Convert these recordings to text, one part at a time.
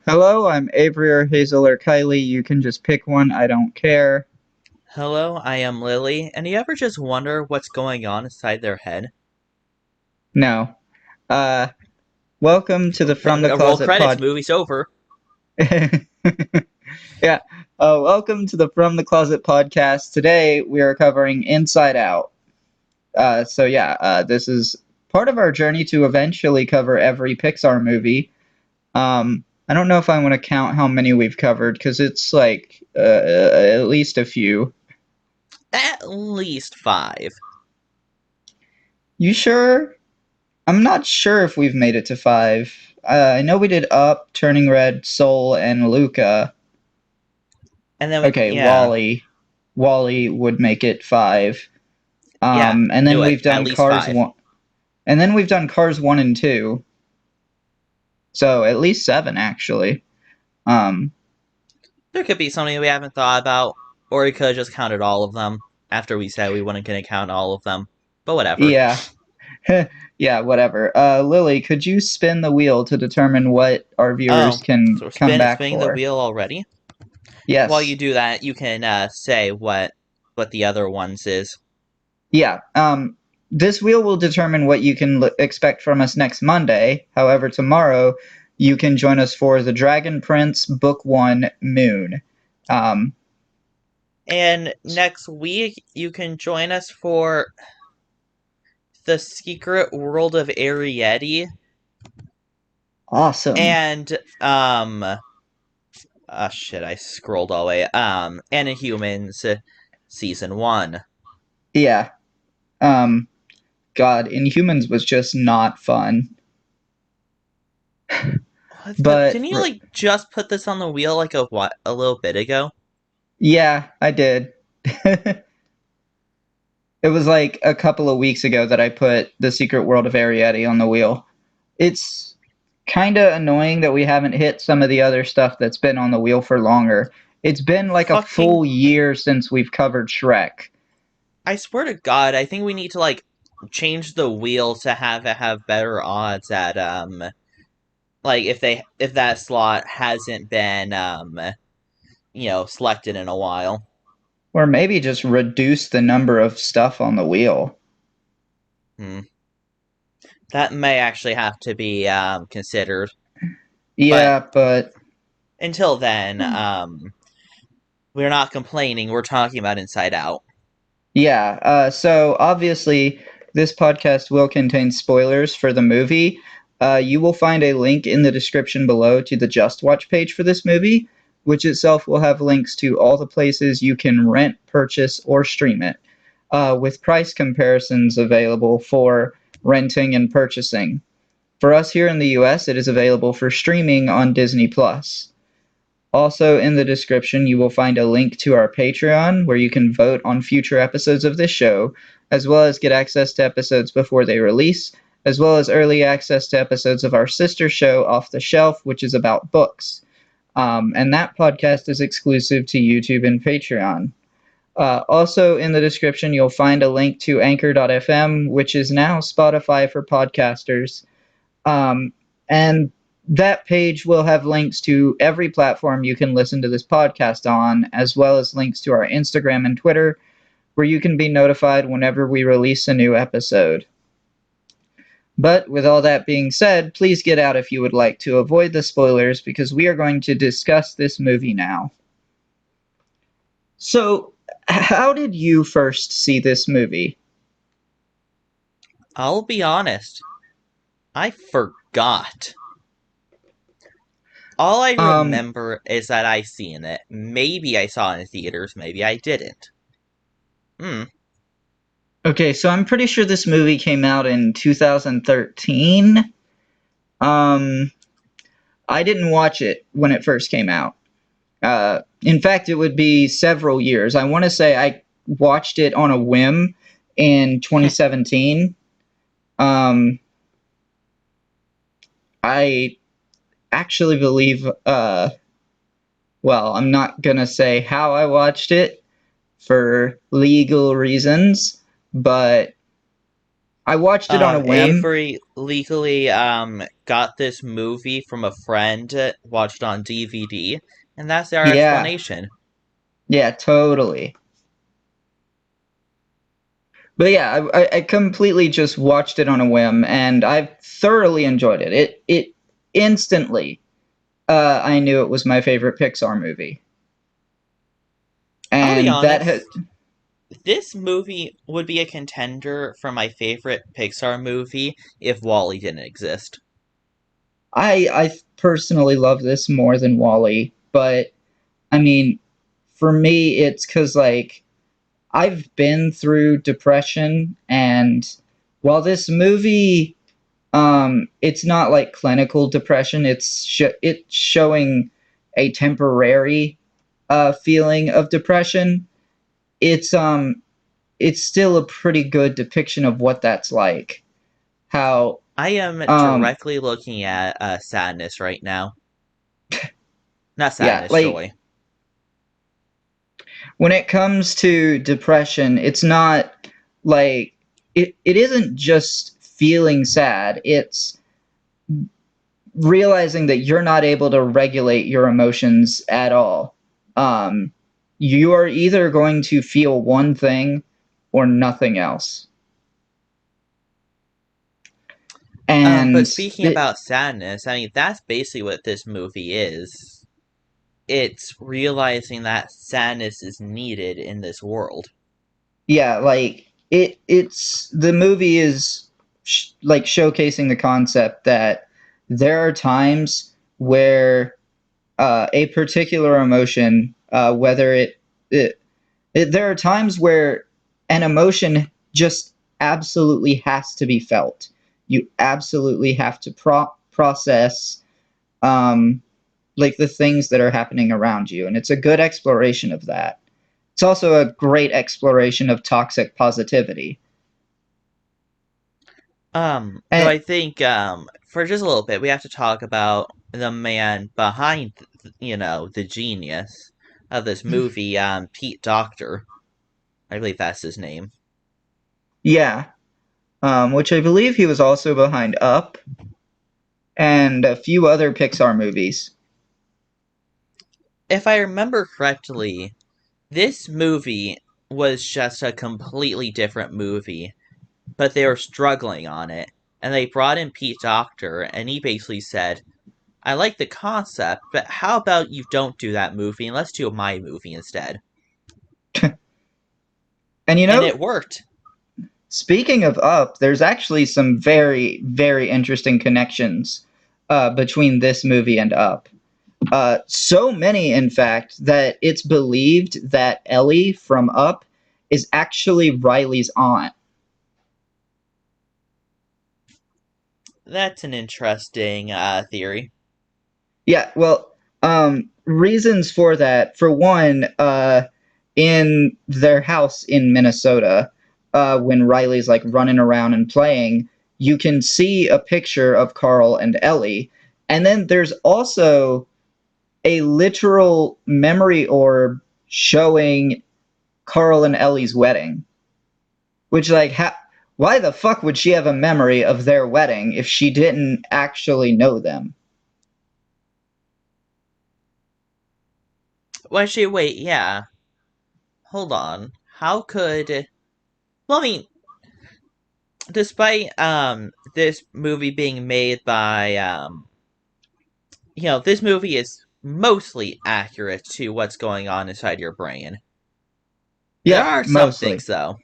Hello, I'm Avery or Hazel or Kylie. You can just pick one. I don't care. Hello, I am Lily, and do you ever just wonder what's going on inside their head? No. Uh, Welcome to the From the Roll Closet credits, pod. movie's over. Yeah. Welcome to the From the Closet podcast. Today we are covering Inside Out. This is part of our journey to eventually cover every Pixar movie. I don't know if I want to count how many we've covered because it's like at least a few. At least five. You sure? I'm not sure if we've made it to five. I know we did Up, Turning Red, Soul, and Luca. And then Okay, yeah, Wally would make it five. yeah, And knew then it. we've At done least Cars five. one, and then we've done Cars 1 and 2. So at least seven actually. Um, There could be something we haven't thought about, or we could have just counted all of them after we said we weren't going to count all of them. But whatever. yeah, yeah, whatever. Lily, could you spin the wheel to determine what our viewers Oh, can so we're come back spinning the for? wheel already? While you Yes. do that, you can say what the other ones is. Yeah. This wheel will determine what you can expect from us next Monday. However, tomorrow you can join us for The Dragon Prince Book 1 Moon. Um, And next week, you can join us for The Secret World of Ariete awesome. and shit, I scrolled all the way. Inhumans season 1. Yeah. Um, God, Inhumans was just not fun. But But didn't you just put this on the wheel like a little bit ago? yeah, I did. It was like a couple of weeks ago that I put The Secret World of Ariete on the wheel. It's kind of annoying that we haven't hit some of the other stuff that's been on the wheel for longer. It's been like a Fucking full year since we've covered Shrek. I swear to God, I think we need to change the wheel to have it have better odds at if that slot hasn't been selected in a while. Or maybe just reduce the number of stuff on the wheel. Hmm. That may actually have to be considered. But Yeah, but until then, we're not complaining. We're talking about Inside Out. yeah, so obviously this podcast will contain spoilers for the movie. You will find a link in the description below to the Just Watch page for this movie, which itself will have links to all the places you can rent, purchase, or stream it, with price comparisons available for renting and purchasing. For us here in the US, it is available for streaming on Disney Plus. Also, in the description, you will find a link to our Patreon where you can vote on future episodes of this show, as well as get access to episodes before they release, as well as early access to episodes of our sister show, Off the Shelf, which is about books. And that podcast is exclusive to YouTube and Patreon. Also, in the description, you'll find a link to Anchor.fm, which is now Spotify for podcasters. And that page will have links to every platform you can listen to this podcast on, as well as links to our Instagram and Twitter, where you can be notified whenever we release a new episode. But with all that being said, please get out if you would like to avoid the spoilers because we are going to discuss this movie now. So, how did you first see this movie? I'll be honest, I forgot. All I Um, remember is that I seen it. Maybe I saw it in theaters, maybe I didn't. Hmm. okay, so I'm pretty sure this movie came out in 2013. Um, I didn't watch it when it first came out. In fact, it would be several years. I want to say I watched it on a whim in 2017. Um, I actually believe, well, I'm not going to say how I watched it for legal reasons, but I watched it on a whim. Avery legally got this movie from a friend, watched on DVD, and that's our Yeah, explanation. yeah, totally. But yeah, I completely just watched it on a whim, and I thoroughly enjoyed it. It instantly, I knew it was my favorite Pixar movie, I'll be and that had honest, this movie would be a contender for my favorite Pixar movie if Wally didn't exist. I personally love this more than Wall-E, but I mean, for me, it's because like I've been through depression, and while this movie, it's not like clinical depression. It's showing a temporary feeling of depression. It's it's still a pretty good depiction of what that's like. How I am um directly looking at sadness right now. Not yeah, sadness, like joy. when it comes to depression, it's not like it isn't just feeling sad. It's realizing that you're not able to regulate your emotions at all. Um, you are either going to feel one thing or nothing else. But And speaking about sadness, I mean that's basically what this movie is. It's realizing that sadness is needed in this world. yeah, like it's the movie is like showcasing the concept that there are times where a particular emotion, whether there are times where an emotion just absolutely has to be felt. You absolutely have to process um, like the things that are happening around you, and it's a good exploration of that. It's also a great exploration of toxic positivity. Though And I think for just a little bit we have to talk about the man behind the genius of this movie, Pete Docter. I believe that's his name. yeah, which I believe he was also behind Up and a few other Pixar movies. If I remember correctly, this movie was just a completely different movie, but they were struggling on it. And they brought in Pete Docter, and he basically said, I like the concept, but how about you don't do that movie and let's do my movie instead? And you And know, it worked. speaking of Up, there's actually some very, very interesting connections between this movie and Up. So many, in fact, that it's believed that Ellie from Up is actually Riley's aunt. That's an interesting theory. Yeah, well, reasons for that. For one, in their house in Minnesota, when Riley's like running around and playing, you can see a picture of Carl and Ellie. And then there's also a literal memory orb showing Carl and Ellie's wedding. Which, like, why the fuck would she have a memory of their wedding if she didn't actually know them? Well, actually, wait, yeah. Hold on. How could. Well, I mean, despite this movie being made by this movie is mostly accurate to what's going on inside your brain. There Yeah, are some mostly. things though.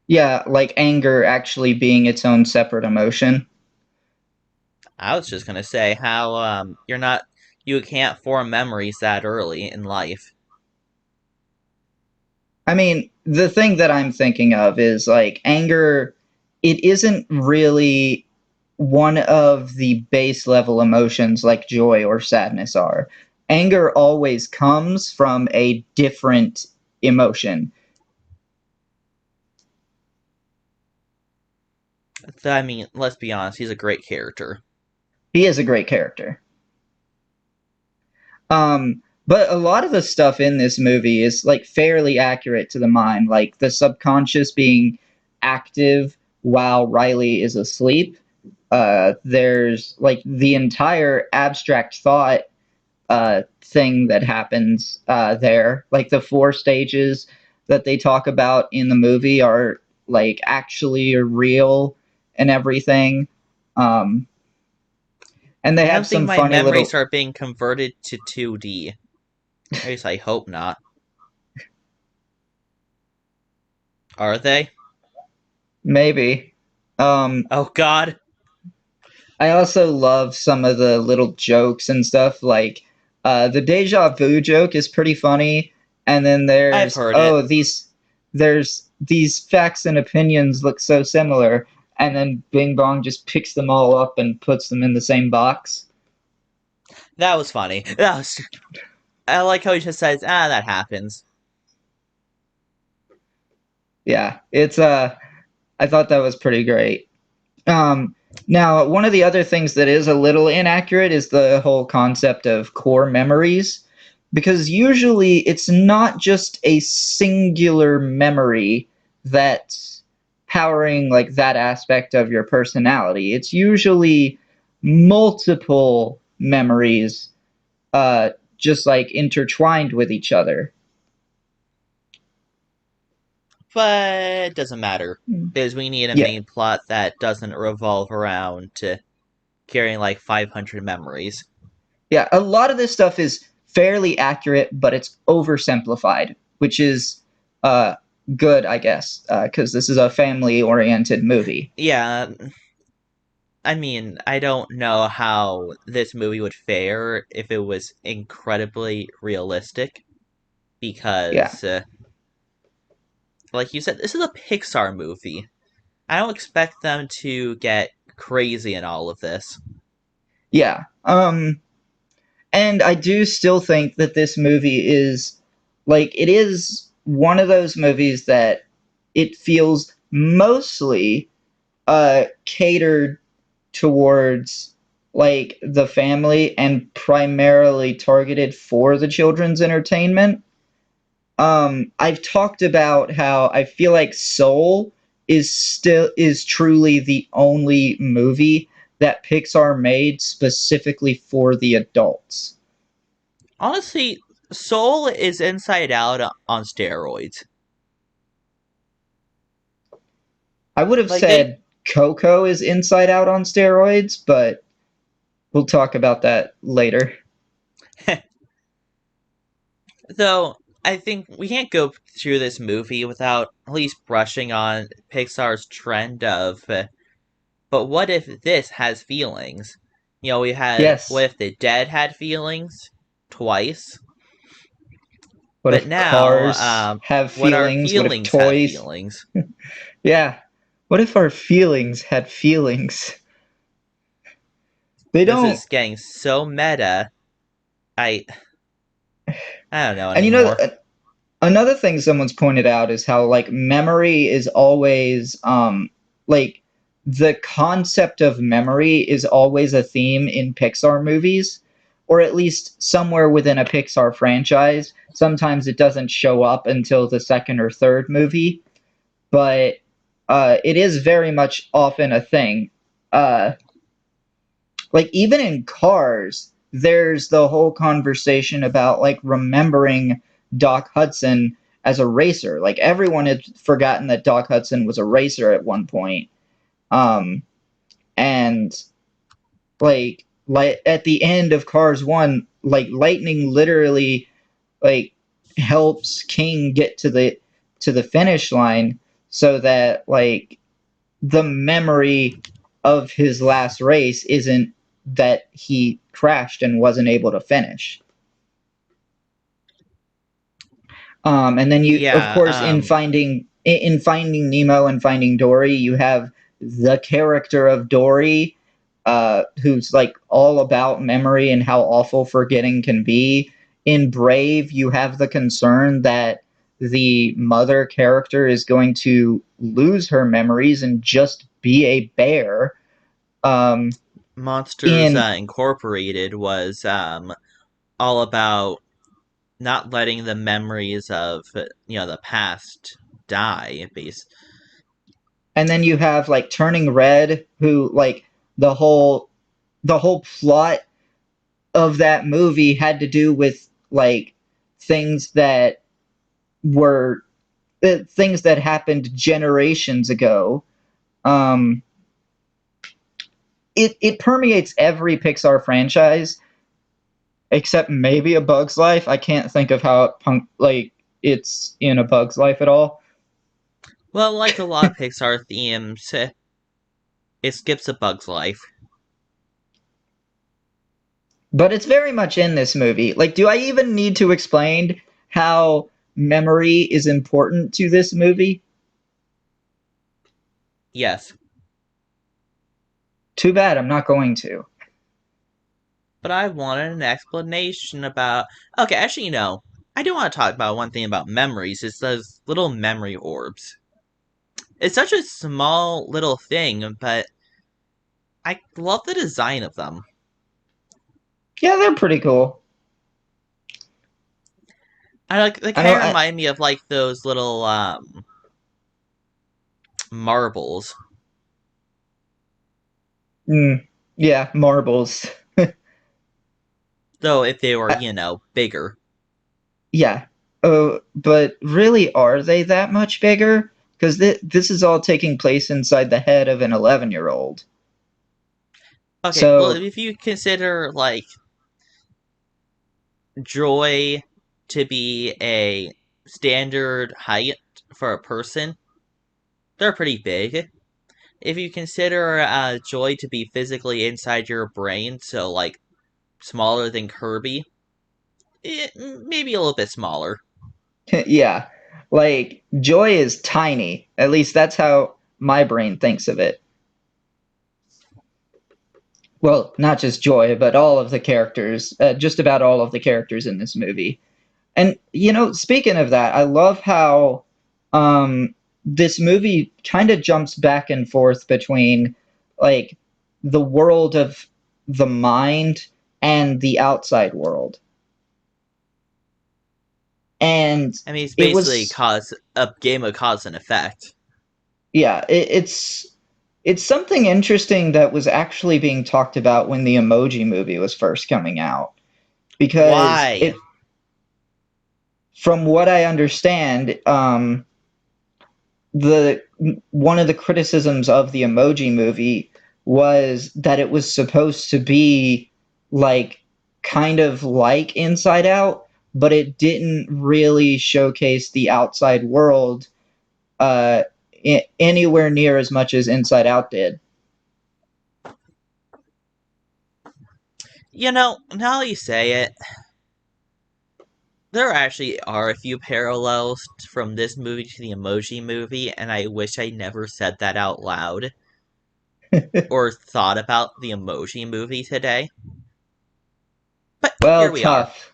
Yeah, like anger actually being its own separate emotion. I was just gonna say how you can't form memories that early in life. I mean, the thing that I'm thinking of is like anger, it isn't really one of the base level emotions like joy or sadness are. Anger always comes from a different emotion. I mean, let's be honest, he's a great character. He is a great character. But a lot of the stuff in this movie is like fairly accurate to the mind, like the subconscious being active while Riley is asleep. There's like the entire abstract thought thing that happens there. Like the 4 stages that they talk about in the movie are like actually real and everything. Um, and they I have don't think some my funny memories little, are being converted to 2D. At least I hope not. Are they? maybe. Oh god. I also love some of the little jokes and stuff. Like the deja vu joke is pretty funny, and then I've there's heard it. there's these facts and opinions look so similar, and then Bing Bong just picks them all up and puts them in the same box. That was funny. I like how he just says, that happens. Yeah, it's I thought that was pretty great. Um, Now, one of the other things that is a little inaccurate is the whole concept of core memories, because usually it's not just a singular memory that's powering like that aspect of your personality. It's usually multiple memories, just like intertwined with each other. But it doesn't matter. Because we need a Yeah, main plot that doesn't revolve around carrying like 500 memories. yeah. A lot of this stuff is fairly accurate, but it's oversimplified, which is uh, good, I guess, because this is a family-oriented movie. Yeah, I mean, I don't know how this movie would fare if it was incredibly realistic. Yeah, Because, like you said, this is a Pixar movie. I don't expect them to get crazy in all of this. yeah. And I do still think that this movie is like it is one of those movies that it feels mostly catered towards like the family and primarily targeted for the children's entertainment. I've talked about how I feel like Soul is truly the only movie that Pixar made specifically for the adults. Honestly, Soul is Inside Out on steroids. I would have Like, they. said Coco is Inside Out on steroids, but we'll talk about that later. Though, I think we can't go through this movie without at least brushing on Pixar's trend of, but what if this has feelings? We had, what Yes. if the dead had feelings? Twice. What But if now, cars have what our feelings? What if feelings have toys? feelings? Yeah. What if our feelings had feelings? They This don't. is getting so meta. I I don't know And anymore. another thing someone's pointed out is how like memory is always like the concept of memory is always a theme in Pixar movies, or at least somewhere within a Pixar franchise. Sometimes it doesn't show up until the second or third movie, but it is very much often a thing. Uh, like even in Cars, there's the whole conversation about like remembering Doc Hudson as a racer. Like everyone had forgotten that Doc Hudson was a racer at one point. Um, and like at the end of Cars 1, like lightning literally like helps King get to the finish line so that like the memory of his last race isn't that he crashed and wasn't able to finish. And then you, of Yeah, course, in Finding Nemo and Finding Dory, you have the character of Dory, who's like all about memory and how awful forgetting can be. In Brave, you have the concern that the mother character is going to lose her memories and just be a bear. Um, Monsters in Incorporated was all about not letting the memories of the past die. and then you have like Turning Red, who like the whole the whole plot of that movie had to do with like things that were things that happened generations ago. Um, it permeates every Pixar franchise except maybe A Bug's Life. I can't think of how it's in A Bug's Life at all. Well, like a lot of Pixar themes, it skips A Bug's Life. But it's very much in this movie. Like, do I even need to explain how memory is important to this movie? Yes. Too bad I'm not going to. But I wanted an explanation about. Okay, actually, no. I do want to talk about one thing about memories. It's those little memory orbs. It's such a small little thing, but I love the design of them. Yeah, they're pretty cool. I like they I kind know. of remind me of like those little marbles. Yeah, marbles. Though if they were, I, bigger. yeah. Oh, but really, are they that much bigger? Because this is all taking place inside the head of an 11-year-old. Okay, well So if you consider like Joy to be a standard height for a person, they're pretty big. If you consider Joy to be physically inside your brain, so like smaller than Kirby, maybe a little bit smaller. yeah, like Joy is tiny. At least that's how my brain thinks of it. Well, not just Joy, but all of the characters, just about all of the characters in this movie. And speaking of that, I love how this movie kind of jumps back and forth between like the world of the mind and the outside world. And I mean, it's it basically was cause a game of cause and effect. yeah, it's something interesting that was actually being talked about when the Emoji Movie was first coming out because Why? it from what I understand, the one of the criticisms of the Emoji Movie was that it was supposed to be like kind of like Inside Out, but it didn't really showcase the outside world uh, anywhere near as much as Inside Out did. Now that you say it, there actually are a few parallels from this movie to the Emoji Movie, and I wish I never said that out loud or thought about the Emoji Movie today. But here Well, we are. tough.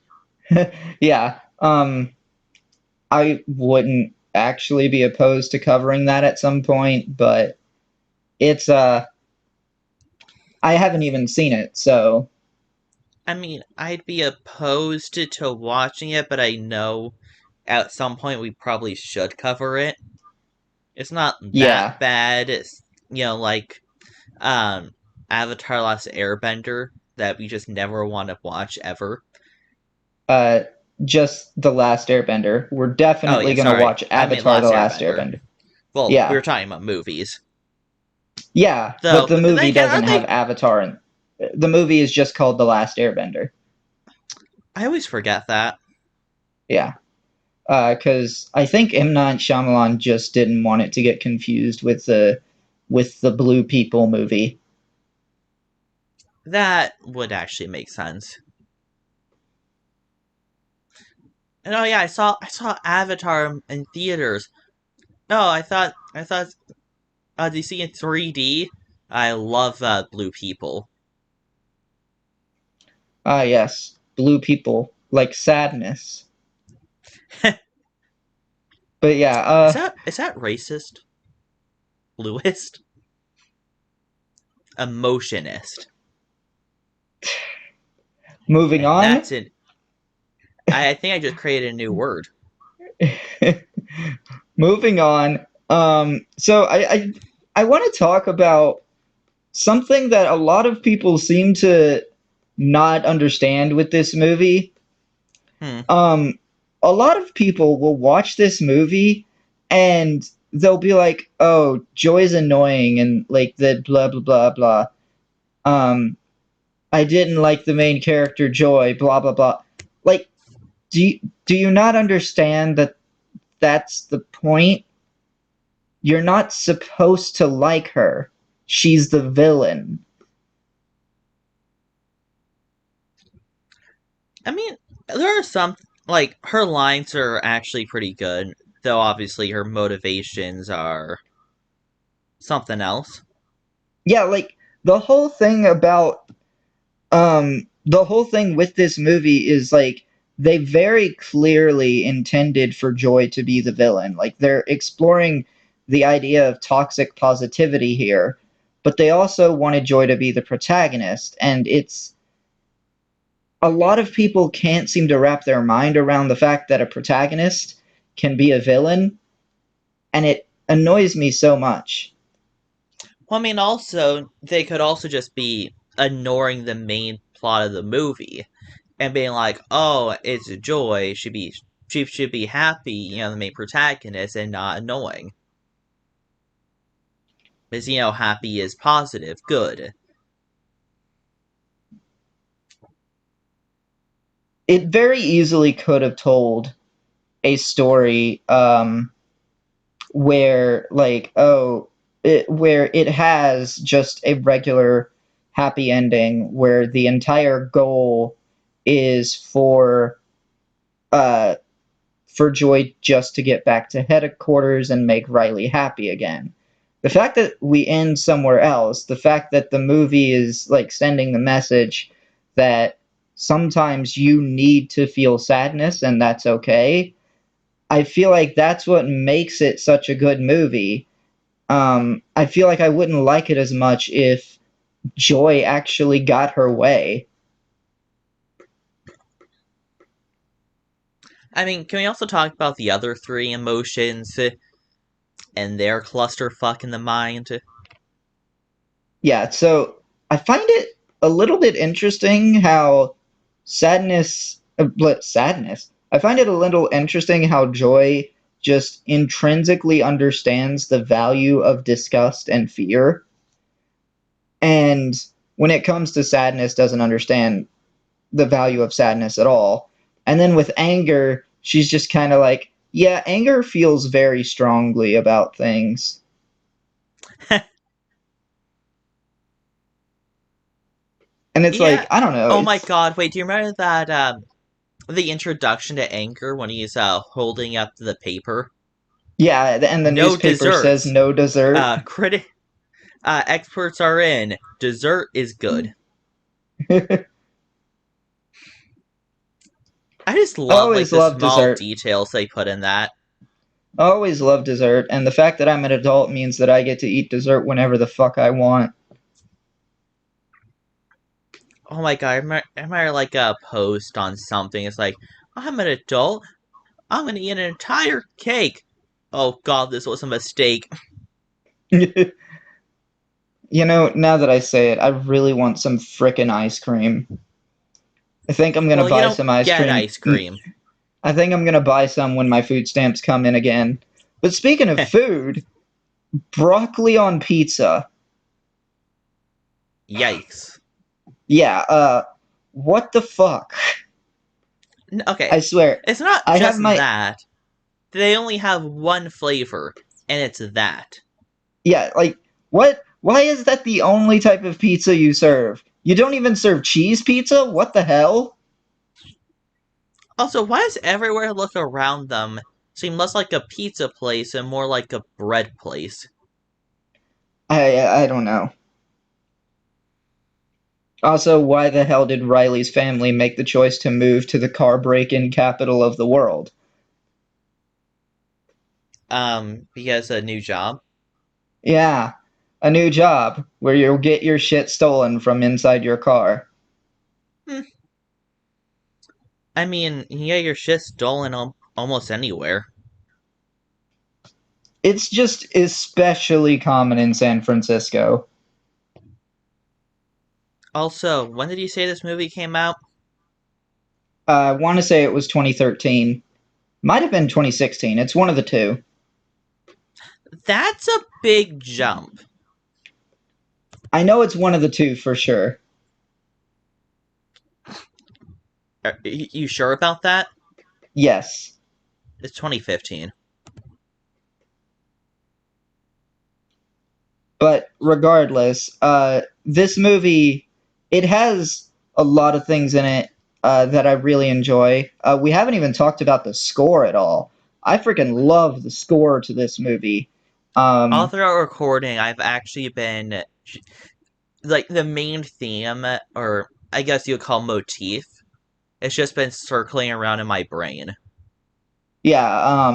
Yeah. I wouldn't actually be opposed to covering that at some point, but it's I haven't even seen it, so I mean, I'd be opposed to watching it, but I know at some point we probably should cover it. It's not that yeah. bad. It's like um Avatar Last Airbender that we just never want to watch ever. Uh just The Last Airbender. We're Oh definitely yeah, going to sorry. watch I meant Avatar: The Last Last Airbender. Airbender. Well, we Yeah. were talking about movies. Yeah, but Though, the but then movie again, doesn't aren't have they? Avatar in the movie is just called The Last Airbender. I always forget that. Yeah. Cuz I think M. Night Shyamalan just didn't want it to get confused with the Blue People movie. That would actually make sense. And oh yeah, I saw Avatar in theaters. No, I thought did you see in 3D? I love Blue People. Ah, yes. Blue People like sadness. But yeah, Is that racist? Bluist? Emotionist. moving And on. that's it. I think I just created a new word. Moving on. So I I want to talk about something that a lot of people seem to not understand with this movie. Hmm. Um, a lot of people will watch this movie and they'll be like, "Oh, Joy's annoying," and like the blah blah blah blah. Um, I didn't like the main character Joy, blah blah blah. Like, do you not understand that that's the point? You're not supposed to like her. She's the villain. I mean, there are some like her lines are actually pretty good, though obviously her motivations are something else. Yeah, like the whole thing with this movie is like they very clearly intended for Joy to be the villain. Like they're exploring the idea of toxic positivity here, but they also wanted Joy to be the protagonist, and it's a lot of people can't seem to wrap their mind around the fact that a protagonist can be a villain, and it annoys me so much. Well, I mean, also they could also just be ignoring the main plot of the movie and being like, "Oh, it's Joy. She should be happy, the main protagonist, and not annoying." Because happy is positive, good. It very easily could have told a story where like where it has just a regular happy ending where the entire goal is uh for Joy just to get back to headquarters and make Riley happy again. The fact that we end somewhere else, the fact that the movie is like sending the message that sometimes you need to feel sadness and that's okay. I feel like that's what makes it such a good movie. I feel like I wouldn't like it as much if Joy actually got her way. I mean, can we also talk about the other three emotions and their clusterfuck in the mind? Yeah, so I find it a little bit interesting how sadness. I find it a little interesting how Joy just intrinsically understands the value of disgust and fear, and when it comes to sadness, doesn't understand the value of sadness at all. And then with anger, she's just kind of like, yeah, anger feels very strongly about things. And it's Yeah. like, I don't know, Oh my it's god, wait, do you remember that, the introduction to Anger when he's, holding up the paper? yeah, and the No newspaper says desserts! no dessert. Experts are in. Dessert is good. I I just love, like, always the love small dessert. details they put in that. I always love dessert, and the fact that I'm an adult means that I get to eat dessert whenever the fuck I want. Oh my god, I remember like a post on something. It's like, I'm an adult. I'm gonna eat an entire cake. Oh god, this was a mistake. You know, now that I say it, I really want some frickin' ice cream. I think I'm gonna Well, you buy don't some ice get cream. ice cream. I think I'm gonna buy some when my food stamps come in again. But speaking of food, broccoli on pizza. Yikes. Yeah, what the fuck? Okay, I swear. it's not I have just my that. They only have one flavor, and it's that. yeah, like what why is that the only type of pizza you serve? You don't even serve cheese pizza? What the hell? Also, why does everywhere look around them seem less like a pizza place and more like a bread place? I don't know. Also, why the hell did Riley's family make the choice to move to the car break-in capital of the world? Because a new job. Yeah, a new job where you'll get your shit stolen from inside your car. Hmm. I mean, you get your shit stolen almost anywhere. It's just especially common in San Francisco. Also, when did you say this movie came out? I want to say it was 2013. Might have been 2016. It's one of the two. That's a big jump. I know it's one of the two for sure. Are you sure about that? Yes. It's 2015. But regardless, this movie, it has a lot of things in it that I really enjoy. We haven't even talked about the score at all. I freaking love the score to this movie. All Um, throughout recording, I've actually been like the main theme, or I guess you would call motif. It's just been circling around in my brain. yeah,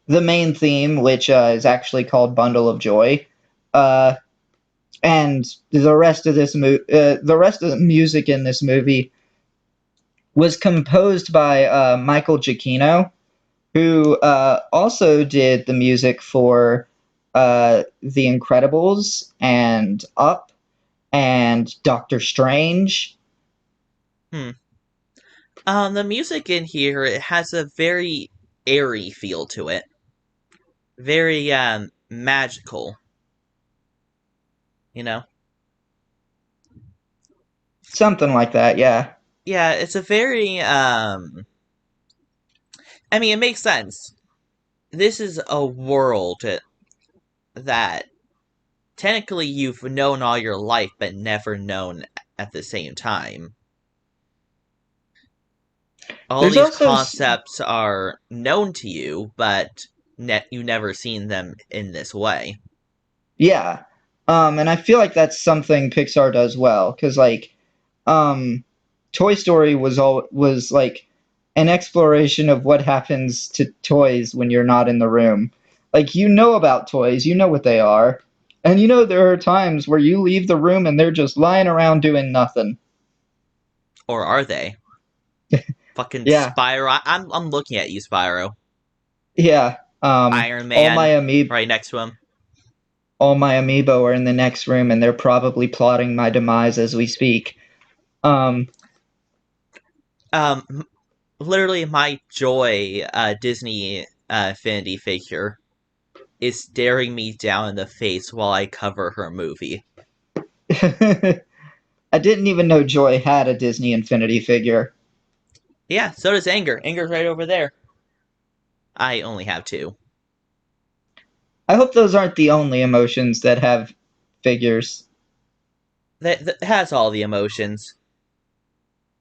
the main theme, which is actually called "Bundle of Joy," uh, and the rest of the rest of the music in this movie was composed by Michael Giacchino, who also did the music for The Incredibles and Up and Doctor Strange. Hmm. The music in here, it has a very airy feel to it. Very magical, you know? Something like that, yeah. Yeah, it's a very I mean, it makes sense. This is a world that technically you've known all your life but never known at the same time. All There's these also, concepts are known to you, but you never seen them in this way. yeah. And I feel like that's something Pixar does well, because like, um, Toy Story was like an exploration of what happens to toys when you're not in the room. Like you know about toys, you know what they are, and you know there are times where you leave the room and they're just lying around doing nothing. Or are they? Fucking Yeah, Spyro. I'm looking at you, Spyro. yeah. Iron All my Man right next to him. amiibo are in the next room, and they're probably plotting my demise as we speak. Um, Um, literally, my Joy Disney Infinity figure is staring me down in the face while I cover her movie. I didn't even know Joy had a Disney Infinity figure. Yeah, so does Anger. Anger's right over there. I only have two. I hope those aren't the only emotions that have figures. That has all the emotions.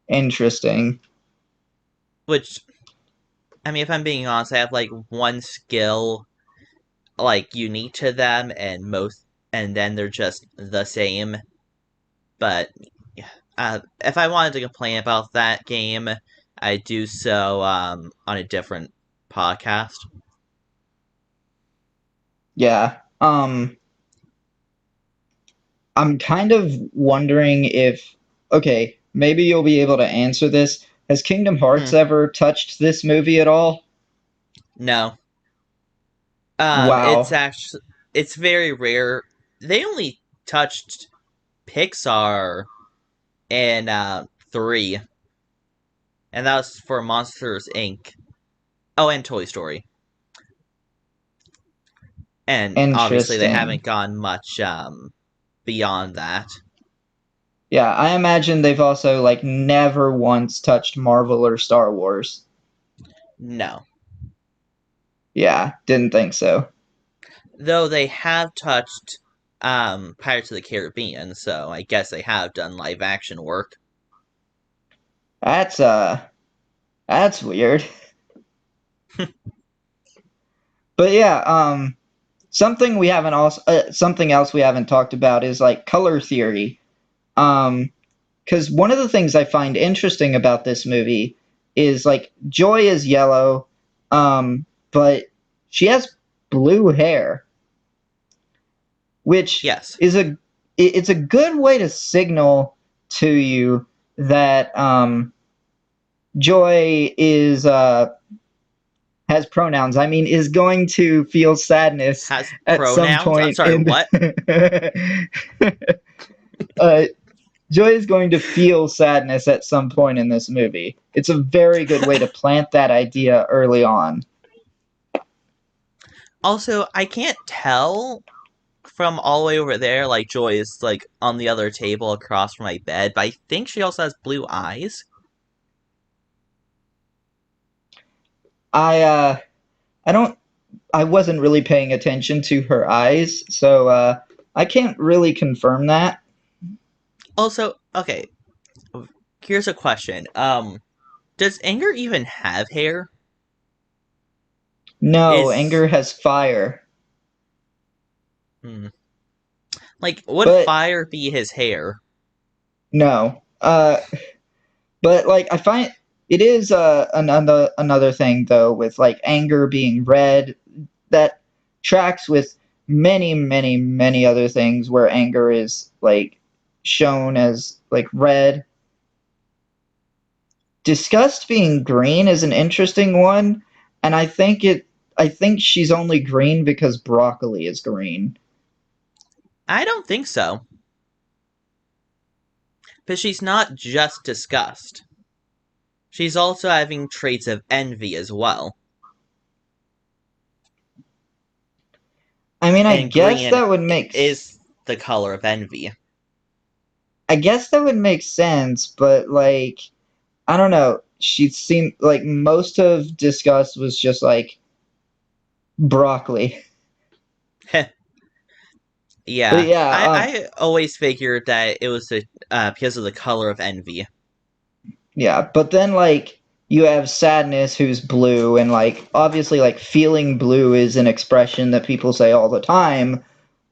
Interesting. Which, I mean, if I'm being honest, I have like one skill like unique to them, and then they're just the same. But if I wanted to complain about that game, I do so on a different podcast. Yeah. I'm kind of wondering if okay, maybe you'll be able to answer this. Has Kingdom Hmm. Hearts ever touched this movie at all? No. It's Wow. actually it's very rare. They only touched Pixar in three, and that was for Monsters Inc. Oh, and Toy Story. And obviously, they Interesting. haven't gone much beyond that. Yeah, I imagine they've also like never once touched Marvel or Star Wars. No. Yeah, didn't think so. Though they have touched Pirates of the Caribbean, so I guess they have done live action work. That's that's weird. But yeah, something else we haven't talked about is like color theory. Because one of the things I find interesting about this movie is like Joy is yellow, but she has blue hair, which Yes. is it's a good way to signal to you that Joy is has pronouns. I mean, is going to feel sadness Has at some pronouns? I'm point sorry, in. what? uh, Joy is going to feel sadness at some point in this movie. It's a very good way to plant that idea early on. Also, I can't tell from all the way over there, like Joy is like on the other table across from my bed, but I think she also has blue eyes. I don't I wasn't really paying attention to her eyes, so I can't really confirm that. Also, okay, here's a question. Does Anger even have hair? No, Is Anger has fire. hmm, like would But fire be his hair? no. But like I find it is another thing though with like Anger being red that tracks with many other things where Anger is like shown as like red. Disgust being green is an interesting one, and I think she's only green because broccoli is green. I don't think so. But she's not just disgust. She's also having traits of envy as well. I mean, And green is the color of envy. I guess that would make sense, but like I don't know. She seemed like most of disgust was just like broccoli. But Yeah, yeah, I always figured that it was because of the color of envy. yeah. But then like you have sadness who's blue, and like obviously like feeling blue is an expression that people say all the time,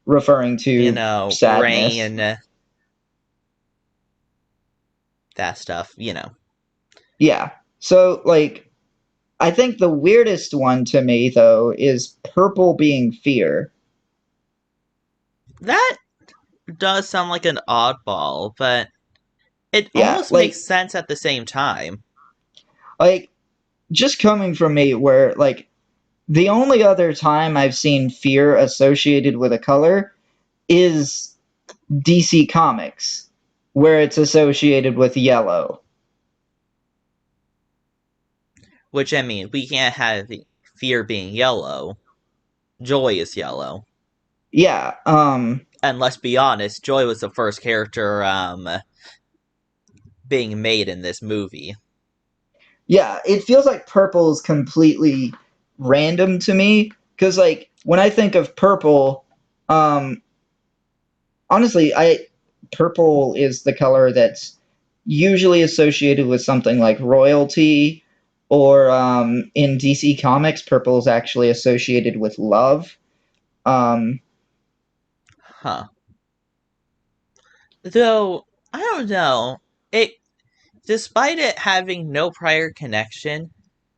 referring You to know, sadness. rain, that stuff, you know. Yeah. So like I think the weirdest one to me though is purple being fear. That does sound like an oddball, but it Yeah, almost makes sense at the same time. like just coming from me where like the only other time I've seen fear associated with a color is DC Comics, where it's associated with yellow. Which, I mean, we can't have fear being yellow. Joy is yellow. Yeah, And let's be honest, Joy was the first character being made in this movie. yeah, it feels like purple is completely random to me because like when I think of purple, um, honestly, I purple is the color that's usually associated with something like royalty, or in DC Comics, purple is actually associated with love. Um, Huh. Though, I don't know. It Despite it having no prior connection,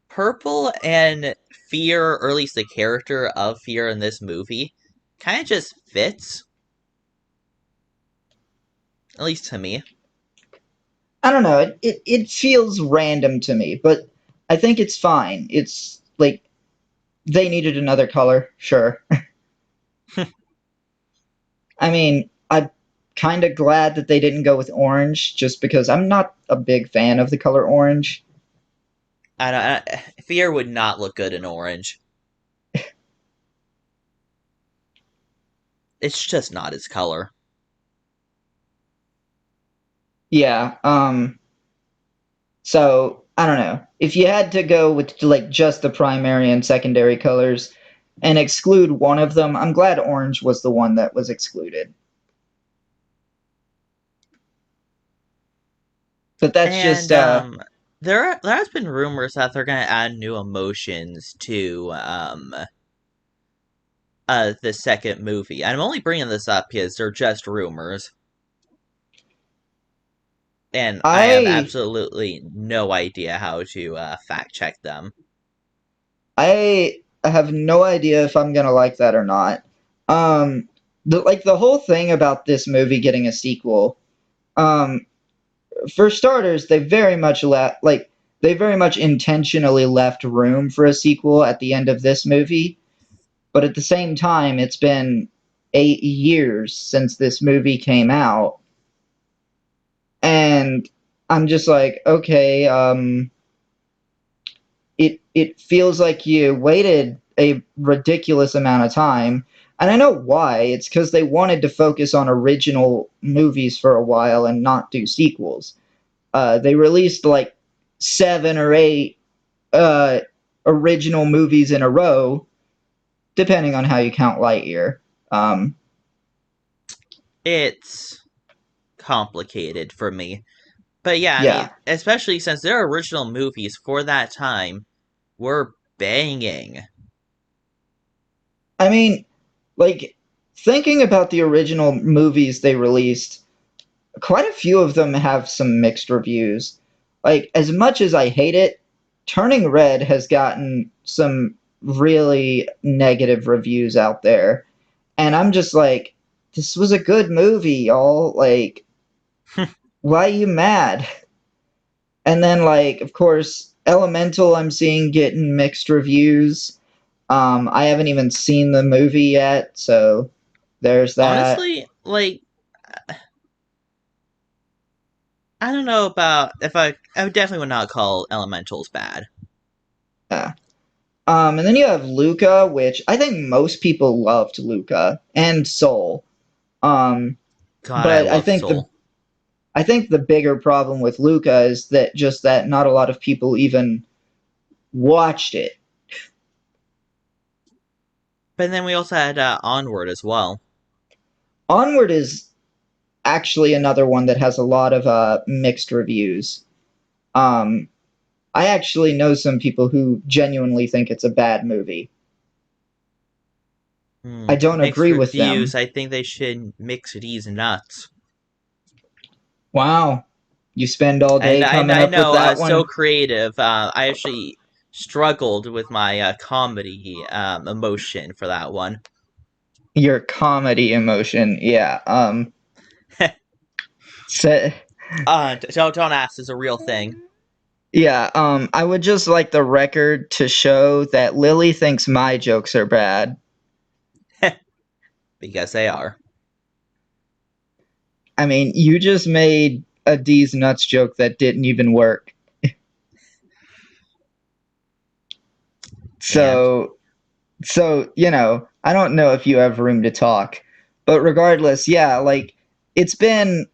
Purple and Fear, or at least the character of Fear in this movie, kind of just fits. At least to me. I don't know. It feels random to me, but I think it's fine. It's like they needed another color, sure. I mean, I'm kind of glad that they didn't go with orange, just because I'm not a big fan of the color orange. Fear would not look good in orange. It's just not his color. Yeah. So I don't know. If you had to go with like just the primary and secondary colors and exclude one of them, I'm glad orange was the one that was excluded. But that's just And there has been rumors that they're gonna add new emotions to the second movie. And I'm only bringing this up because they're just rumors, and I have I absolutely no idea how to fact check them. I have no idea if I'm gonna like that or not. The whole thing about this movie getting a sequel. Um, for starters, they very much like they very much intentionally left room for a sequel at the end of this movie. But at the same time, it's been 8 years since this movie came out, and I'm just like, okay, it feels like you waited a ridiculous amount of time. And I know why. It's because they wanted to focus on original movies for a while and not do sequels. They released like 7 or 8 uh, original movies in a row, depending on how you count Lightyear. Um, It's complicated for me. But yeah, I mean, yeah, especially since their original movies for that time were banging. I mean, like thinking about the original movies they released, quite a few of them have some mixed reviews. Like, as much as I hate it, Turning Red has gotten some really negative reviews out there. And I'm just like, this was a good movie, y'all. Like, why are you mad? And then, like, of course, Elemental, I'm seeing getting mixed reviews. I haven't even seen the movie yet, so there's that. Honestly, like, I don't know about if I definitely would not call Elementals bad. Yeah. And then you have Luca, which I think most people loved Luca and Soul. Um, God, I but love Soul. I think the bigger problem with Luca is that just that not a lot of people even watched it. But then we also had Onward as well. Onward is actually another one that has a lot of mixed reviews. Um, I actually know some people who genuinely think it's a bad movie. I don't Mixed agree with reviews. them. I think they should mix these nuts. Wow, you spend all And day coming I up with know, that so one. creative. I actually struggled with my comedy emotion for that one. Your comedy emotion, yeah. So, Don't ask. It's a real thing. yeah, I would just like the record to show that Lily thinks my jokes are bad. Because they are. I mean, you just made a D's nuts joke that didn't even work. And So, I don't know if you have room to talk, but regardless, yeah, like it's been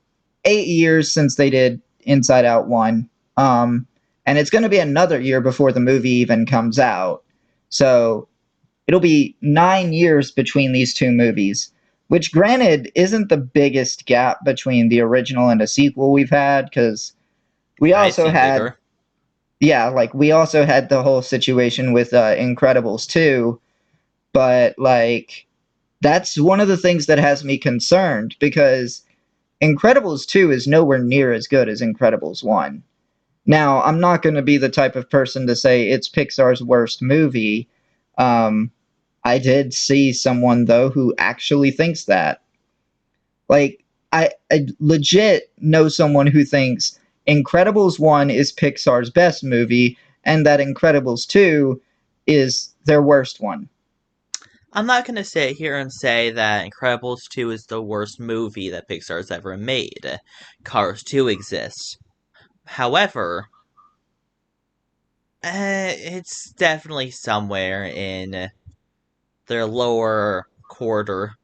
8 years since they did Inside Out 1. Um, and it's going to be another year before the movie even comes out. So, it'll be 9 years between these two movies, which, granted, isn't the biggest gap between the original and a sequel we've had, because we I've also seen had, bigger. yeah, like we also had the whole situation with Incredibles 2, but like that's one of the things that has me concerned because Incredibles 2 is nowhere near as good as Incredibles 1. Now, I'm not going to be the type of person to say it's Pixar's worst movie. Um, I did see someone though who actually thinks that. Like I legit know someone who thinks Incredibles 1 is Pixar's best movie and that Incredibles 2 is their worst one. I'm not going to sit here and say that Incredibles 2 is the worst movie that Pixar's ever made. Cars 2 exists. However, it's definitely somewhere in their lower quarter.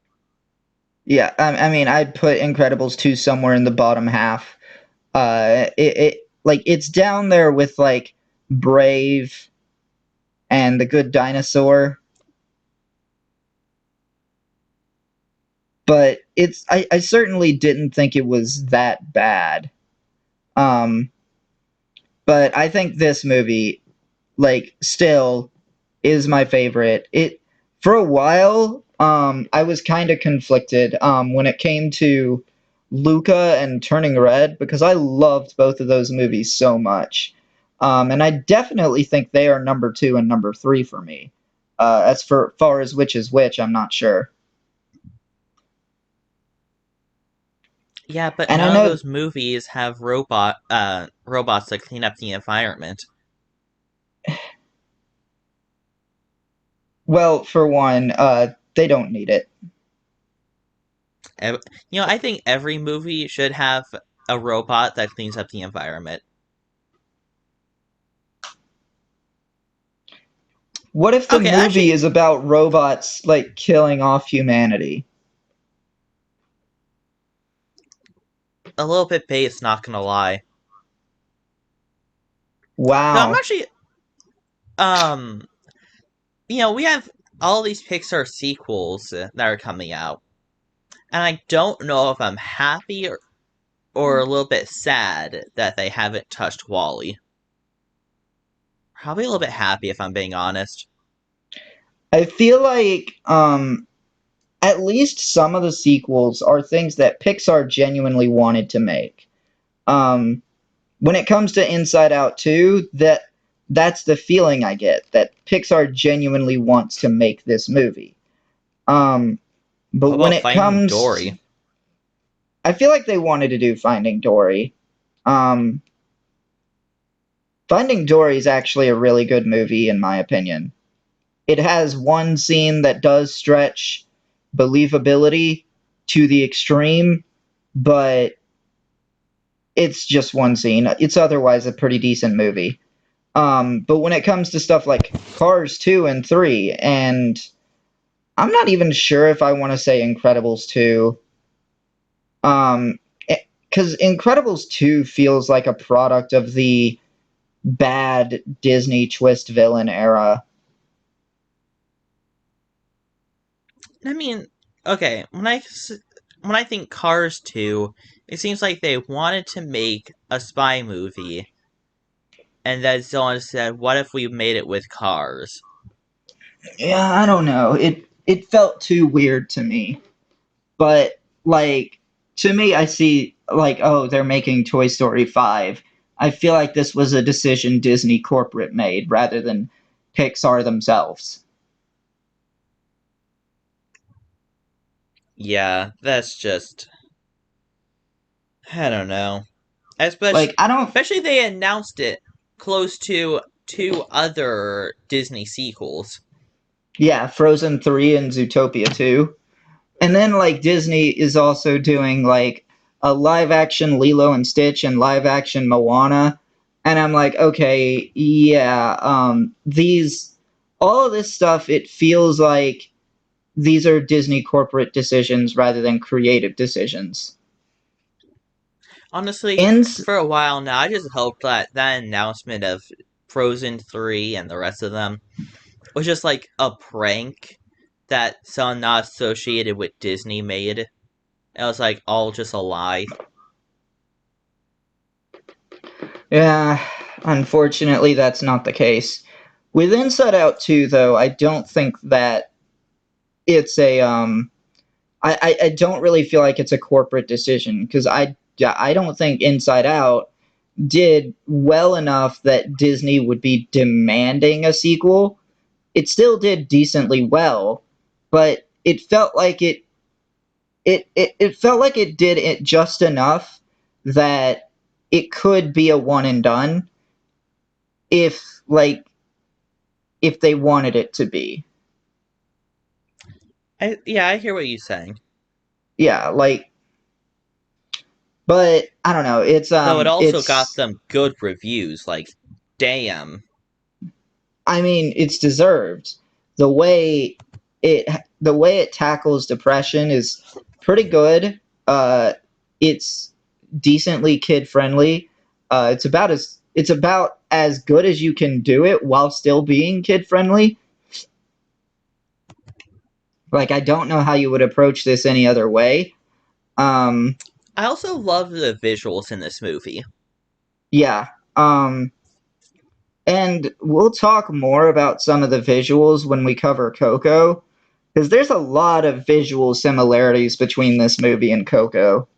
Yeah, I mean, I'd put Incredibles 2 somewhere in the bottom half. It like it's down there with like Brave and The Good Dinosaur, but I certainly didn't think it was that bad. Um, but I think this movie, like, still is my favorite. It for a while, I was kind of conflicted when it came to Luca and Turning Red because I loved both of those movies so much. And I definitely think they are number two and number three for me. As for far as which is which, I'm not sure. Yeah, but And I none of know, those movies have robots that clean up the environment. Well, for one, they don't need it. You know, I think every movie should have a robot that cleans up the environment. What if the Okay, movie actually, is about robots like killing off humanity? a little bit based, not gonna lie. Though I'm Wow. actually, um, you know, we have all these Pixar sequels that are coming out, and I don't know if I'm happy or a little bit sad that they haven't touched Wally. Probably a little bit happy if I'm being honest. I feel like at least some of the sequels are things that Pixar genuinely wanted to make. Um, when it comes to Inside Out 2, that's the feeling I get, that Pixar genuinely wants to make this movie. Um, but What when about it Finding comes, Dory? I feel like they wanted to do Finding Dory. Um, Finding Dory is actually a really good movie, in my opinion. It has one scene that does stretch believability to the extreme, but it's just one scene. It's otherwise a pretty decent movie. But when it comes to stuff like Cars 2 and 3, and I'm not even sure if I want to say Incredibles 2, um, because Incredibles 2 feels like a product of the bad Disney twist villain era. I mean, okay, when I think Cars 2, it seems like they wanted to make a spy movie, and then someone said, "What if we made it with cars?" Yeah, I don't know. It felt too weird to me. But like to me I see like, oh, they're making Toy Story 5. I feel like this was a decision Disney corporate made rather than Pixar themselves. Yeah, that's just I don't know. Like I don't Especially they announced it close to two other Disney sequels. Yeah, Frozen 3 and Zootopia 2. And then like Disney is also doing like a live action Lilo and Stitch and live action Moana. And I'm like, okay, yeah, these all of this stuff, it feels like these are Disney corporate decisions rather than creative decisions. Honestly, And for a while now, I just hope that that announcement of Frozen 3 and the rest of them was just like a prank that someone not associated with Disney made. It was like all just a lie. yeah, unfortunately, that's not the case. With Inside Out 2, though, I don't think that it's a I don't really feel like it's a corporate decision because I don't think Inside Out did well enough that Disney would be demanding a sequel. It still did decently well, but it felt like it did it just enough that it could be a one and done if if they wanted it to be. Yeah, I hear what you're saying. Yeah, but I don't know. Though it also got It's them good reviews, like, damn. I mean, it's deserved. The way it the way it tackles depression is pretty good. It's decently kid friendly. It's about as good as you can do it while still being kid friendly. Like I don't know how you would approach this any other way. Um, I also love the visuals in this movie. yeah. And we'll talk more about some of the visuals when we cover Coco, because there's a lot of visual similarities between this movie and Coco.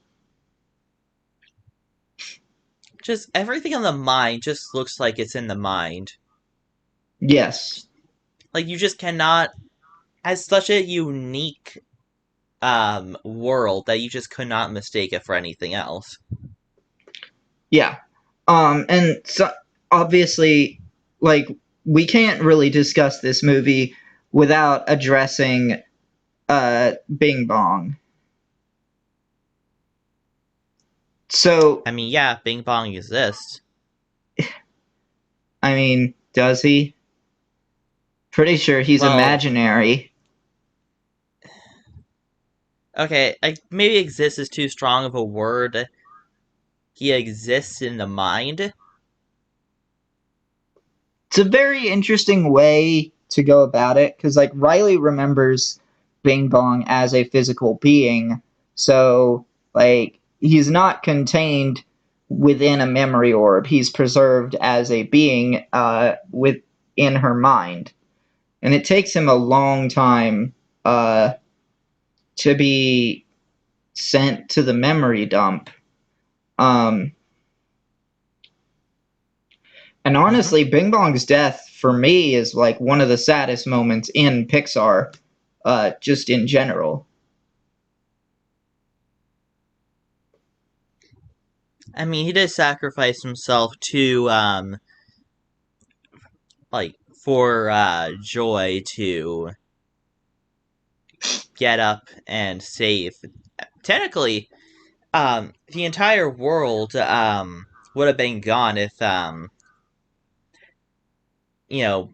Just everything on the mind just looks like it's in the mind. Yes. Like, you just cannot. Has such a unique world that you just could not mistake it for anything else. Yeah. And so obviously, like we can't really discuss this movie without addressing Bing Bong. So, I mean, yeah, Bing Bong exists. I mean, does he? Pretty sure he's Well, imaginary. okay, maybe exists is too strong of a word. He exists in the mind. It's a very interesting way to go about it, because, like, Riley remembers Bing Bong as a physical being, so, like, he's not contained within a memory orb. He's preserved as a being within her mind. And it takes him a long time to be sent to the memory dump. And Mm-hmm. honestly, Bing Bong's death for me is like one of the saddest moments in Pixar, just in general. I mean, he did sacrifice himself to, for Joy to get up and save. Technically, the entire world, would have been gone if, you know,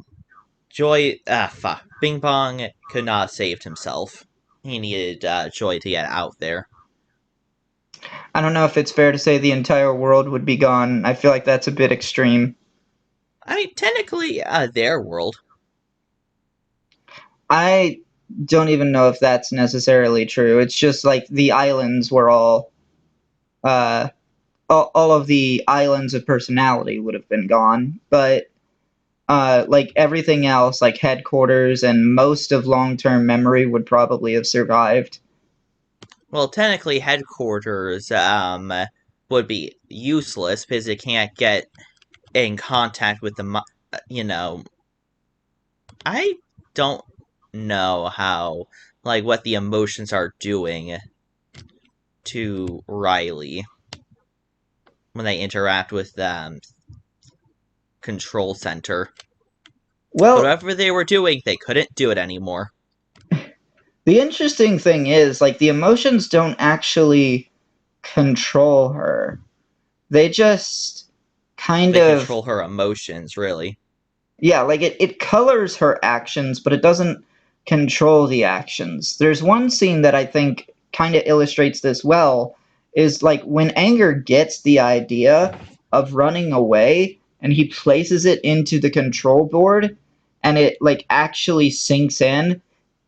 Bing Bong could not have saved himself. He needed, Joy to get out there. I don't know if it's fair to say the entire world would be gone. I feel like that's a bit extreme. I mean, technically, their world. I don't even know if that's necessarily true. It's just like the islands were uh, all of the islands of personality would have been gone, but like everything else, like headquarters and most of long-term memory would probably have survived. Well, technically, headquarters, would be useless because it can't get in contact with you know, I don't know how, what the emotions are doing to Riley when they interact with the control center. But Well, whatever they were doing, they couldn't do it anymore. the interesting thing is, like, the emotions don't actually control her. They just kind They of, control her emotions, really. yeah, like it colors her actions, but it doesn't control the actions. There's one scene that I think kind of illustrates this well, is like when Anger gets the idea of running away and he places it into the control board and it like actually sinks in.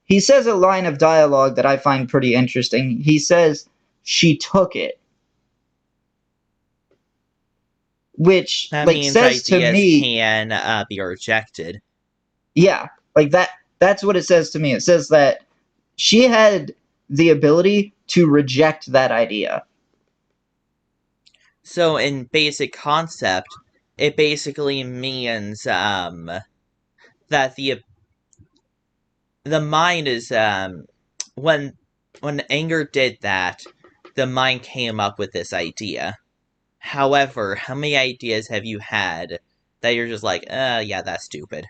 He says a line of dialogue that I find pretty interesting. He says, "She took it," which That like means says to ideas me, can, be rejected. yeah, like that's what it says to me. It says that she had the ability to reject that idea. So, in basic concept, it basically means, that the mind is, when Anger did that, the mind came up with this idea. However, how many ideas have you had that you're just like, yeah, that's stupid?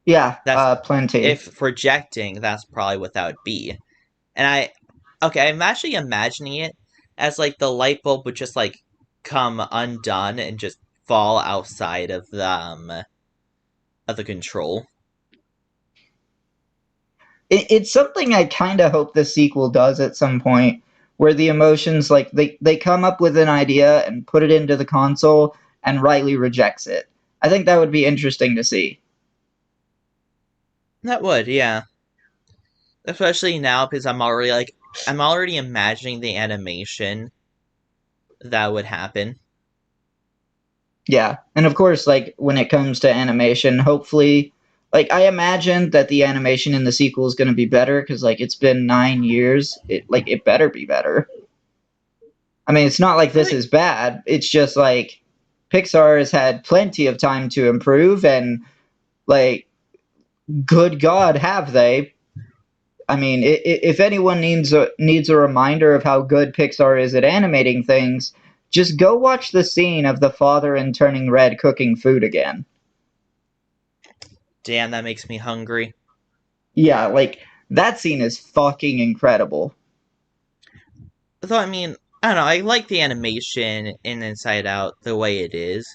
Yeah, That's plenty. If projecting, that's probably what that would be. And okay, I'm actually imagining it as like the light bulb would just like come undone and just fall outside of the control. It's something I kind of hope the sequel does at some point, where the emotions like they come up with an idea and put it into the console, and Riley rejects it. I think that would be interesting to see. That would, yeah. Especially now because I'm already imagining the animation that would happen. Yeah, and of course, like when it comes to animation, hopefully, like I imagine that the animation in the sequel is going to be better because like it's been 9 years. It better be better. I mean, it's not like I this think is bad. It's just like Pixar has had plenty of time to improve, and like, good God, have they? I mean, if anyone needs a reminder of how good Pixar is at animating things, just go watch the scene of the father in Turning Red cooking food again. Damn, that makes me hungry. Yeah, like, that scene is fucking incredible. Though, I mean, I don't know, I like the animation in Inside Out the way it is.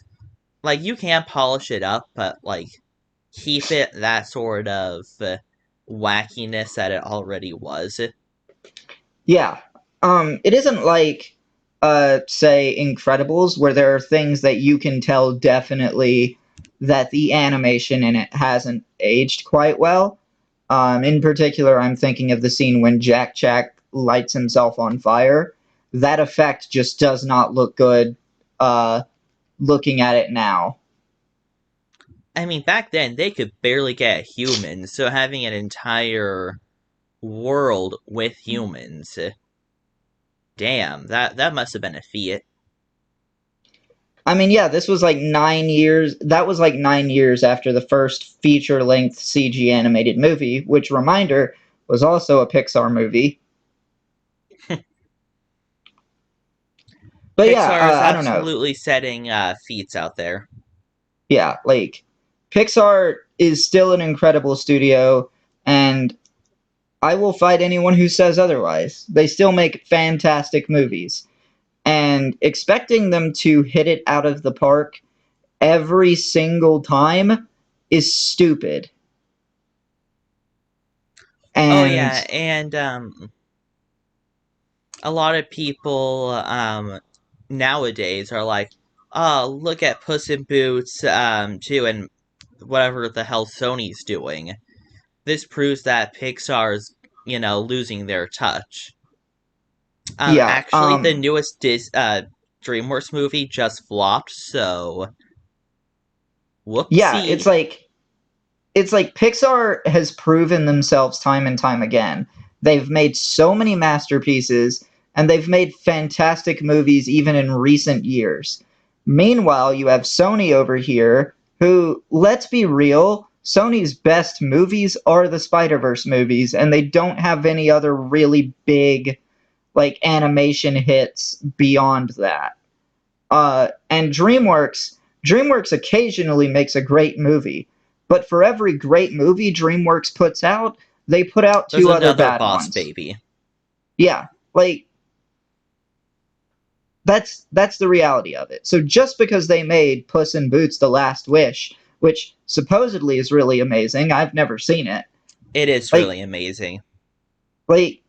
Like, you can polish it up, but, like, keep it that sort of wackiness that it already was. Yeah. It isn't like, say, Incredibles, where there are things that you can tell definitely that the animation in it hasn't aged quite well. In particular, I'm thinking of the scene when Jack lights himself on fire. That effect just does not look good, looking at it now. I mean, back then, they could barely get humans, so having an entire world with humans, damn, that must have been a feat. I mean, yeah, this was like 9 years. That was like 9 years after the first feature length CG animated movie, which, reminder, was also a Pixar movie. But yeah, Pixar is I don't know. absolutely setting feats out there. Yeah, like, Pixar is still an incredible studio, and I will fight anyone who says otherwise. They still make fantastic movies. And expecting them to hit it out of the park every single time is stupid. Oh yeah, And and a lot of people nowadays are like, "Oh, look at Puss in Boots too, and whatever the hell Sony's doing." This proves that Pixar's, losing their touch. yeah, Actually, the newest DreamWorks movie just flopped, so yeah, whoopsie. it's like Pixar has proven themselves time and time again. They've made so many masterpieces, and they've made fantastic movies even in recent years. Meanwhile, you have Sony over here, who, let's be real, Sony's best movies are the Spider-Verse movies, and they don't have any other really big, like, animation hits beyond that. And DreamWorks occasionally makes a great movie, but for every great movie DreamWorks puts out, they put out There's two other another bad Boss ones. Baby. Yeah, like, that's the reality of it. So just because they made Puss in Boots: The Last Wish, which supposedly is really amazing, I've never seen it. It is Like, really amazing. like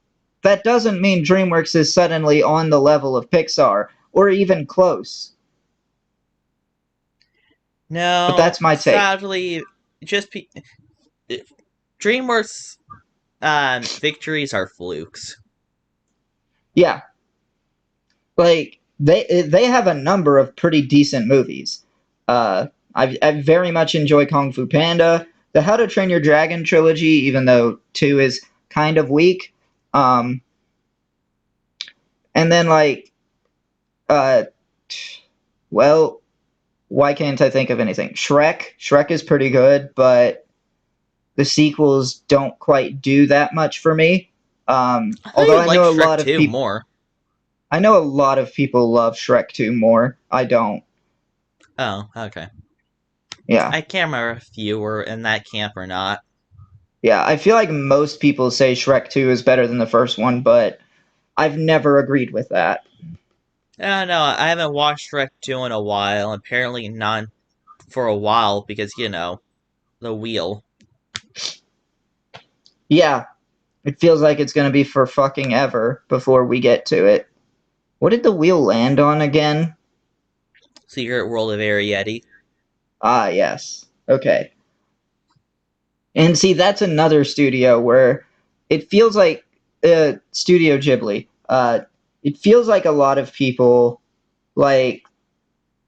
that doesn't mean DreamWorks is suddenly on the level of Pixar or even close. But No, that's my take. sadly, just DreamWorks victories are flukes. Yeah, like they have a number of pretty decent movies. I very much enjoy Kung Fu Panda, the How to Train Your Dragon trilogy, even though two is kind of weak. Um, and then like, uh, well, why can't I think of anything? Shrek is pretty good, but the sequels don't quite do that much for me. I thought Although you'd like Shrek 2 more. I know a lot of people love Shrek 2 more. I don't. Oh, okay. Yeah. I can't remember if you were in that camp or not. Yeah, I feel like most people say Shrek 2 is better than the first one, but I've never agreed with that. No, I haven't watched Shrek 2 in a while. Apparently not for a while because, the wheel. Yeah, it feels like it's going to be for fucking ever before we get to it. What did the wheel land on again? Secret World of Arietti. Ah, yes. Okay. And see, that's another studio where it feels like Studio Ghibli. It feels like a lot of people like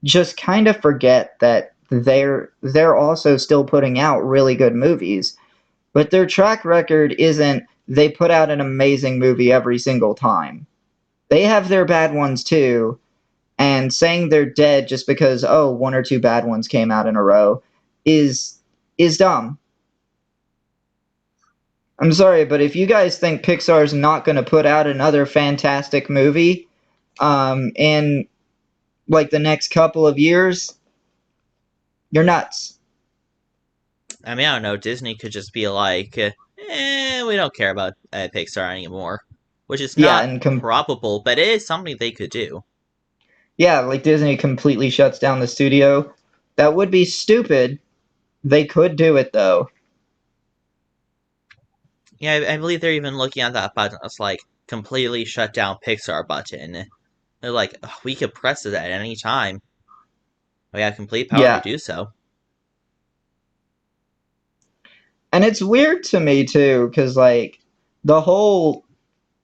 just kind of forget that they're also still putting out really good movies, but their track record isn't they put out an amazing movie every single time. They have their bad ones too, and saying they're dead just because one or two bad ones came out in a row is dumb. I'm sorry, but if you guys think Pixar's not going to put out another fantastic movie in like the next couple of years, you're nuts. I mean, I don't know. Disney could just be like, we don't care about Pixar anymore, which is Yeah, not and probable, but it is something they could do. yeah, like Disney completely shuts down the studio. That would be stupid. They could do it though. Yeah, I believe they're even looking at that button as like completely shut down Pixar button. They're like, "Ugh, we could press it at any time. We have complete power to Yeah, do so." and it's weird to me too, because like the whole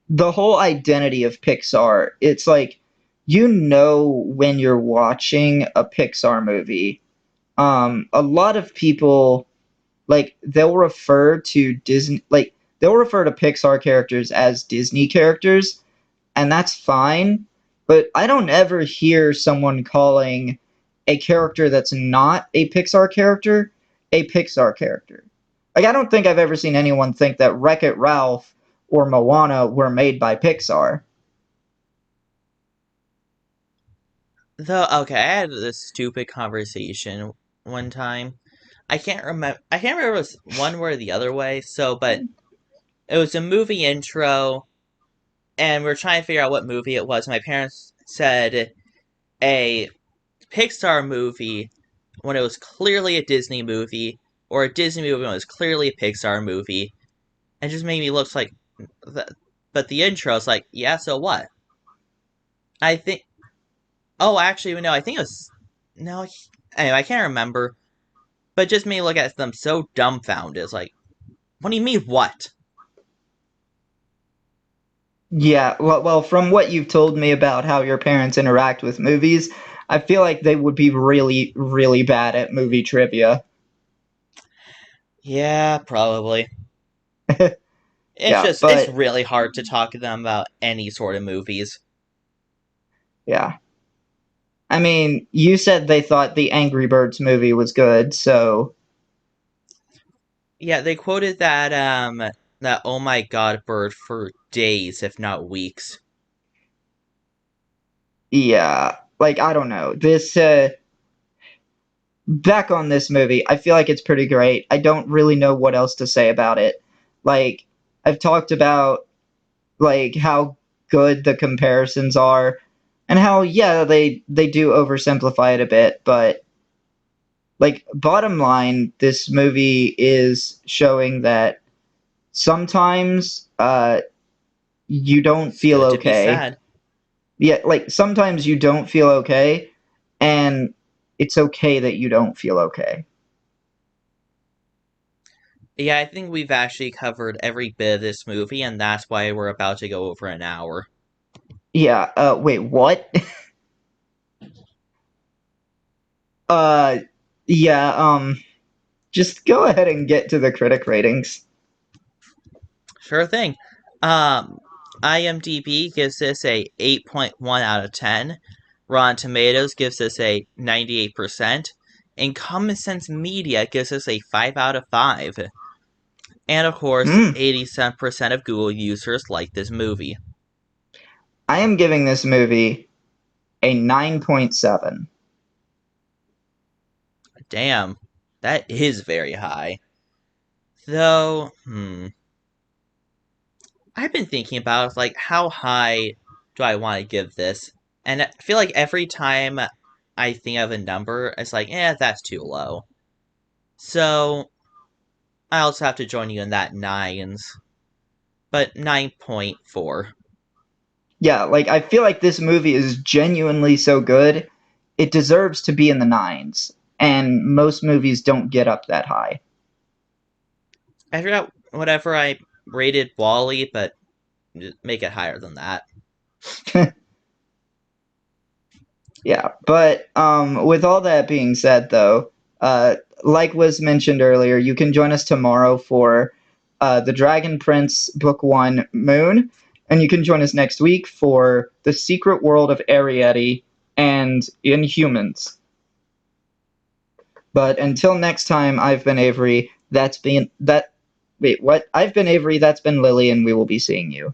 the whole identity of Pixar, it's like you know when you're watching a Pixar movie. A lot of people like they'll refer to Pixar characters as Disney characters, and that's fine. But I don't ever hear someone calling a character that's not a Pixar character a Pixar character. Like, I don't think I've ever seen anyone think that Wreck-It Ralph or Moana were made by Pixar. Though, okay, I had this stupid conversation one time. I can't remember. I can't remember if it was one way or the other way. So, but it was a movie intro, and we were trying to figure out what movie it was. My parents said a Pixar movie when it was clearly a Disney movie, or a Disney movie when it was clearly a Pixar movie. And it just made me look like. But the intro is like, yeah, so what? I think. Oh, actually, no, I think it was. No, anyway, I can't remember. But it just made me look at them so dumbfounded. It's like, what do you mean, what? Yeah, well, from what you've told me about how your parents interact with movies, I feel like they would be really, really bad at movie trivia. Yeah, probably. Yeah, It's but really hard to talk to them about any sort of movies. yeah. I mean, you said they thought the Angry Birds movie was good, so Yeah, they quoted that oh my god bird for days, if not weeks. yeah. Like, I don't know. Back on this movie, I feel like it's pretty great. I don't really know what else to say about it. Like, I've talked about, like, how good the comparisons are, and how, yeah, they do oversimplify it a bit, but, like, bottom line, this movie is showing that sometimes, you don't It's feel good to be okay. sad. Yeah, like sometimes you don't feel okay, and it's okay that you don't feel okay. Yeah, I think we've actually covered every bit of this movie, and that's why we're about to go over an hour. Yeah, wait, what? uh, yeah, just go ahead and get to the critic ratings. Sure thing. Um, IMDb gives this a 8.1 out of 10. Rotten Tomatoes gives this a 98%. And Common Sense Media gives this a 5 out of 5. And of course, Hmm, 87% of Google users like this movie. I am giving this movie a 9.7. Damn, that is very high. Though, I've been thinking about like how high do I want to give this? And I feel like every time I think of a number, it's like, that's too low. So I also have to join you in that nines, but 9.4. Yeah, like I feel like this movie is genuinely so good, it deserves to be in the nines, and most movies don't get up that high. I forgot whatever I rated Wally, but make it higher than that. Yeah, but with all that being said, though, like was mentioned earlier, you can join us tomorrow for the Dragon Prince Book One Moon, and you can join us next week for the Secret World of Arrietty and Inhumans. But until next time, I've been Avery. That's been that. Wait, what? I've been Avery. That's been Lily, and we will be seeing you.